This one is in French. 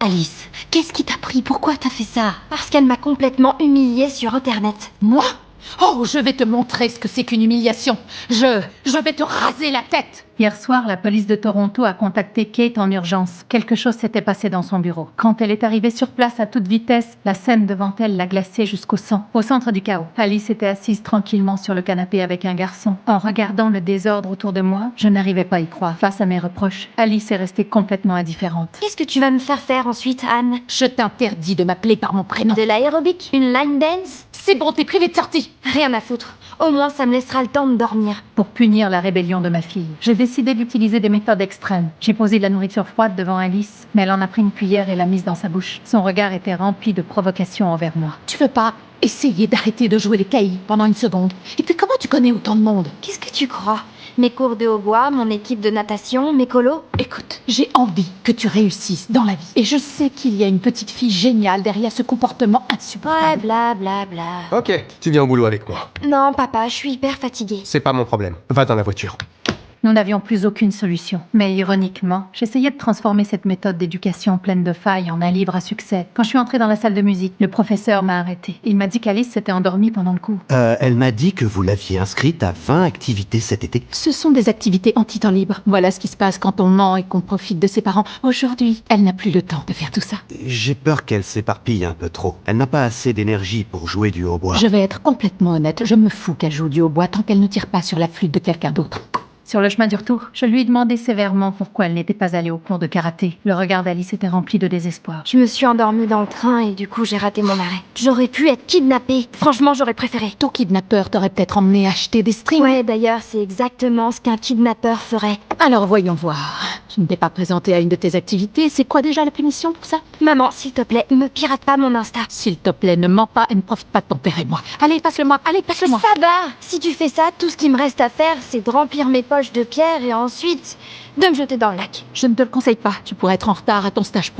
Alice, qu'est-ce qui t'a pris? Pourquoi t'as fait ça? Parce qu'elle m'a complètement humiliée sur Internet. Moi? Oh, je vais te montrer ce que c'est qu'une humiliation. Je vais te raser la tête. Hier soir, la police de Toronto a contacté Kate en urgence. Quelque chose s'était passé dans son bureau. Quand elle est arrivée sur place à toute vitesse, la scène devant elle l'a glacée jusqu'au sang. Au centre du chaos, Alice était assise tranquillement sur le canapé avec un garçon. En regardant le désordre autour de moi, je n'arrivais pas à y croire. Face à mes reproches, Alice est restée complètement indifférente. Qu'est-ce que tu vas me faire faire ensuite, Anne? Je t'interdis de m'appeler par mon prénom. De l'aérobic? Une line dance? C'est bon, t'es privé de sortie. Rien à foutre. Au moins, ça me laissera le temps de dormir. Pour punir la rébellion de ma fille, j'ai décidé d'utiliser des méthodes extrêmes. J'ai posé de la nourriture froide devant Alice, mais elle en a pris une cuillère et l'a mise dans sa bouche. Son regard était rempli de provocation envers moi. Tu veux pas essayer d'arrêter de jouer les caïds pendant une seconde? Et puis comment tu connais autant de monde? Qu'est-ce que tu crois? Mes cours de hautbois, mon équipe de natation, mes colos? Écoute, j'ai envie que tu réussisses dans la vie. Et je sais qu'il y a une petite fille géniale derrière ce comportement Ouais, insupportable. bla bla bla. Ok, tu viens au boulot avec moi. Non, papa, je suis hyper fatiguée. C'est pas mon problème. Va dans la voiture. Nous n'avions plus aucune solution. Mais ironiquement, j'essayais de transformer cette méthode d'éducation pleine de failles en un livre à succès. Quand je suis entrée dans la salle de musique, le professeur m'a arrêtée. Il m'a dit qu'Alice s'était endormie pendant le cours. Elle m'a dit que vous l'aviez inscrite à 20 activités cet été. Ce sont des activités anti-temps libre. Voilà ce qui se passe quand on ment et qu'on profite de ses parents. Aujourd'hui, elle n'a plus le temps de faire tout ça. J'ai peur qu'elle s'éparpille un peu trop. Elle n'a pas assez d'énergie pour jouer du hautbois. Je vais être complètement honnête, je me fous qu'elle joue du hautbois tant qu'elle ne tire pas sur la flûte de quelqu'un d'autre. Sur le chemin du retour, je lui ai demandé sévèrement pourquoi elle n'était pas allée au cours de karaté. Le regard d'Alice était rempli de désespoir. Je me suis endormie dans le train et du coup, j'ai raté mon arrêt. J'aurais pu être kidnappée. Franchement, j'aurais préféré. Ton kidnappeur t'aurait peut-être emmené acheter des strings. Ouais, d'ailleurs, c'est exactement ce qu'un kidnappeur ferait. Alors voyons voir. Tu ne t'es pas présentée à une de tes activités. C'est quoi déjà la punition pour ça? Maman, s'il te plaît, ne pirate pas mon Insta. S'il te plaît, ne mens pas et ne profite pas de ton père et moi. Allez, passe-le-moi. Allez, passe-le-moi. Ça va! Si tu fais ça, tout ce qui me reste à faire, c'est de remplir mes poches de pierre et ensuite de me jeter dans le lac. Je ne te le conseille pas. Tu pourrais être en retard à ton stage pro.